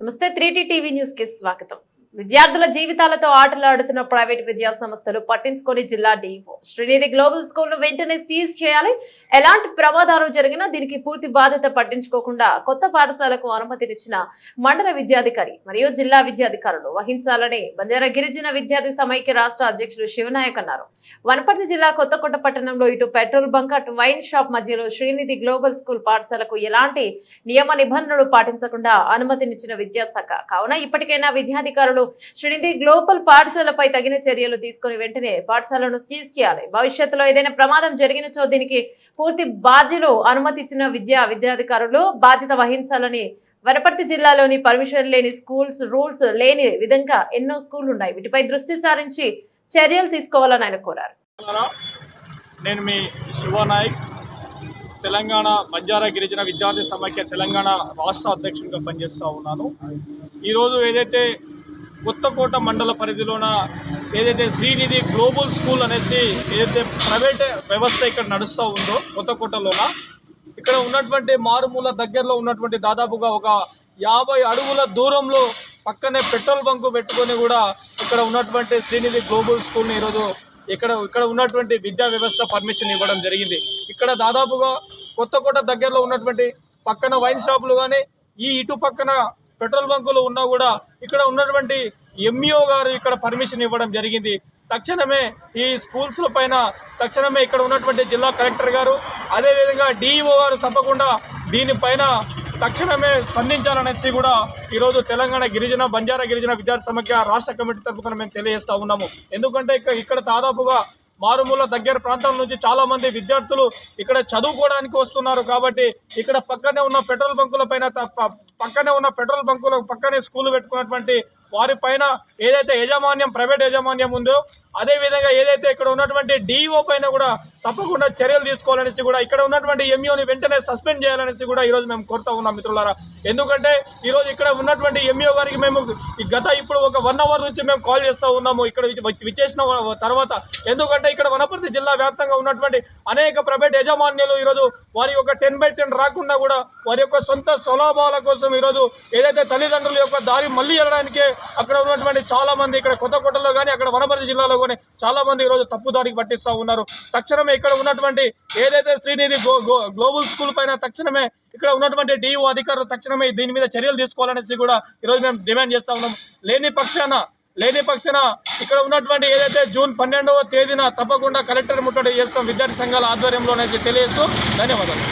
నమస్తే 3T TV news కి స్వాగతం. విద్యార్థుల జీవితాలతో ఆటలాడుతున్న ప్రైవేట్ విద్యా సంస్థలు పట్టించుకొని జిల్లా డీఓ శ్రీనిధి గ్లోబల్ స్కూల్ ను వెంటనే సీజ్ చేయాలి. ఎలాంటి ప్రమాదాలు జరిగినా దీనికి పూర్తి బాధ్యత పట్టించుకోకుండా కొత్త పాఠశాలకు అనుమతినిచ్చిన మండల విద్యాధికారి మరియు జిల్లా విద్యాధికారులు వహించాలని బంజారా గిరిజన విద్యార్థి సమైక్య రాష్ట్ర అధ్యక్షుడు శివనాయక్ అన్నారు. వనపర్తి జిల్లా కొత్తకోట పట్టణంలో ఇటు పెట్రోల్ బంక్ అటు వైన్ షాప్ మధ్యలో శ్రీనిధి గ్లోబల్ స్కూల్ పాఠశాలకు ఎలాంటి నియమ నిబంధనలు పాటించకుండా అనుమతినిచ్చిన విద్యాశాఖ కావున ఇప్పటికైనా విద్యాధికారులు శ్రీనిధి గ్లోబల్ పాఠశాలపై తగిన చర్యలు తీసుకుని వెంటనే పాఠశాలను సీజ్ చేయాలి. భవిష్యత్తులో ఏదైనా ప్రమాదం జరిగినచో దీనికి పూర్తి బాధ్యులు అనుమతించిన విద్యాధికారులు బాధ్యత వహించాలని వనపర్తి జిల్లాలోని పర్మిషన్ లేని స్కూల్స్ రూల్స్ లేని విధంగా ఎన్నో స్కూళ్లు ఉన్నాయి. వీటిపై దృష్టి సారించి చర్యలు తీసుకోవాలని ఆయన కోరారు. నేను మీ శివనాయక్, తెలంగాణ బంజారా గిరిజన విద్యార్థి సమైక్య తెలంగాణ రాష్ట్ర అధ్యక్షుడిగా పనిచేస్తూ ఉన్నాను. ఈరోజు ఏదైతే కొత్తకోట మండల పరిధిలోన ఏదైతే శ్రీనిధి గ్లోబల్ స్కూల్ అనేసి ఏదైతే ప్రైవేట్ వ్యవస్థ ఇక్కడ నడుస్తూ ఉందో కొత్తకోటలోన ఇక్కడ ఉన్నటువంటి మారుమూల దగ్గరలో ఉన్నటువంటి దాదాపుగా ఒక 50 అడుగుల దూరంలో పక్కనే పెట్రోల్ బంకు పెట్టుకొని కూడా ఇక్కడ ఉన్నటువంటి శ్రీనిధి గ్లోబల్ స్కూల్ని ఈరోజు ఇక్కడ ఉన్నటువంటి విద్యా వ్యవస్థ పర్మిషన్ ఇవ్వడం జరిగింది. ఇక్కడ దాదాపుగా కొత్తకోట దగ్గరలో ఉన్నటువంటి పక్కన వైన్ షాపులు కానీ ఇటు పక్కన పెట్రోల్ బంకులు ఉన్నా కూడా ఇక్కడ ఉన్నటువంటి ఎంఈఓ గారు ఇక్కడ పర్మిషన్ ఇవ్వడం జరిగింది. తక్షణమే ఈ స్కూల్స్ల పైన తక్షణమే ఇక్కడ ఉన్నటువంటి జిల్లా కలెక్టర్ గారు అదేవిధంగా డిఈఓ గారు తప్పకుండా దీనిపైన తక్షణమే స్పందించాలనేసి కూడా ఈరోజు తెలంగాణ బంజారా గిరిజన విద్యార్థి సమైక్య రాష్ట్ర కమిటీ తరఫున మేము తెలియజేస్తూ ఉన్నాము. ఎందుకంటే ఇక్కడ దాదాపుగా మారుమూల దగ్గర ప్రాంతాల నుంచి చాలా మంది విద్యార్థులు ఇక్కడ చదువుకోవడానికి వస్తున్నారు. కాబట్టి ఇక్కడ పక్కనే ఉన్న పెట్రోల్ బంకుల పైన పక్కనే స్కూల్ పెట్టుకున్నటువంటి వారి పైన ఏదైతే ప్రైవేట్ యాజమాన్యం ఉందో అదేవిధంగా ఏదైతే ఇక్కడ ఉన్నటువంటి డిఈఓ పైన కూడా తప్పకుండా చర్యలు తీసుకోవాలనేసి కూడా ఇక్కడ ఉన్నటువంటి ఎంఈఓని వెంటనే సస్పెండ్ చేయాలనేసి కూడా ఈరోజు మేము కోరుతా ఉన్నాం మిత్రులారా. ఎందుకంటే ఈరోజు ఇక్కడ ఉన్నటువంటి ఎంఈఓ గారికి మేము ఇప్పుడు ఒక 1 అవర్ నుంచి మేము కాల్ చేస్తూ ఉన్నాము ఇక్కడ విచ్చేసిన తర్వాత. ఎందుకంటే ఇక్కడ వనపర్తి జిల్లా వ్యాప్తంగా ఉన్నటువంటి అనేక ప్రైవేట్ యాజమాన్యాలు ఈరోజు వారి యొక్క 10/10 రాకుండా కూడా వారి యొక్క సొంత స్వలాభాల కోసం ఈరోజు ఏదైతే తల్లిదండ్రుల యొక్క దారి మళ్ళీ వెళ్ళడానికే అక్కడ ఉన్నటువంటి చాలా మంది ఇక్కడ కొత్తకోటలో కానీ అక్కడ వనపర్తి జిల్లాలో కానీ చాలా మంది ఈరోజు తప్పుదారికి పట్టిస్తూ ఉన్నారు. తక్షణమే ఇక్కడ ఉన్నటువంటి ఏదైతే శ్రీనిధి గ్లోబల్ స్కూల్ పైన తక్షణమే ఇక్కడ ఉన్నటువంటి డిఓ అధికారులు తక్షణమే దీని మీద చర్యలు తీసుకోవాలనేసి కూడా ఈరోజు మేము డిమాండ్ చేస్తూ ఉన్నాం. లేని పక్షాన ఇక్కడ ఉన్నటువంటి ఏదైతే జూన్ 12వ తేదీన తప్పకుండా కలెక్టర్ ముట్టడి చేస్తాం విద్యార్థి సంఘాల ఆధ్వర్యంలో అనేసి తెలియజేస్తూ ధన్యవాదాలు.